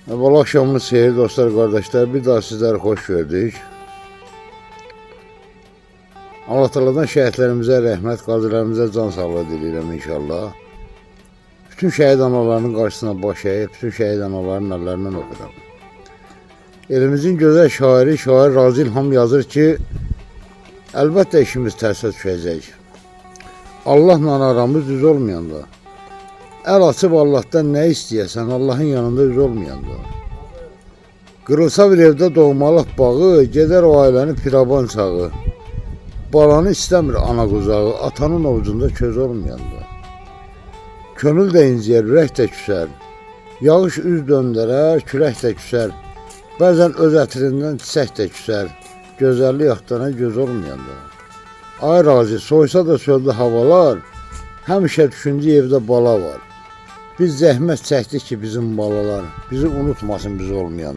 Bol akşamınız xeyir dostlar, kardeşler. Bir daha sizleri hoş gördük. Allah Teala'dan şəhidlərimizə rəhmət, qazilərimizə can sağlığı diləyirəm inşallah. Bütün şəhid analarının qarşısına baş əyib, bütün şəhid anaların əllərindən öpürəm. Elimizin gözəl şairi, şair Razi İlham yazır ki, əlbəttə işimiz tərsə düşəcək. Allahla aramız düz olmayanda, əl açıb Allahdan nə istəyəsən, Allahın yanında düz olmayanda. Qırılsa bir evdə doğmalıq bağı, gedər o ailəni piraban çağı. Balanı istəmir ana quzağı, atanın ovucunda köz olmayanda. Könül də inciyər, ürək də küsər. Yağış üz döndərər, külək də küsər. Bəzən öz ətirindən çiçək də küsər. Gözəllik axtana göz olmayanda. Ay Razi, soysa da söldü havalar, həmişə düşündüyü evdə bala var. Biz zəhmət çəkdik ki, bizim balalar bizi unutmasın biz olmayan.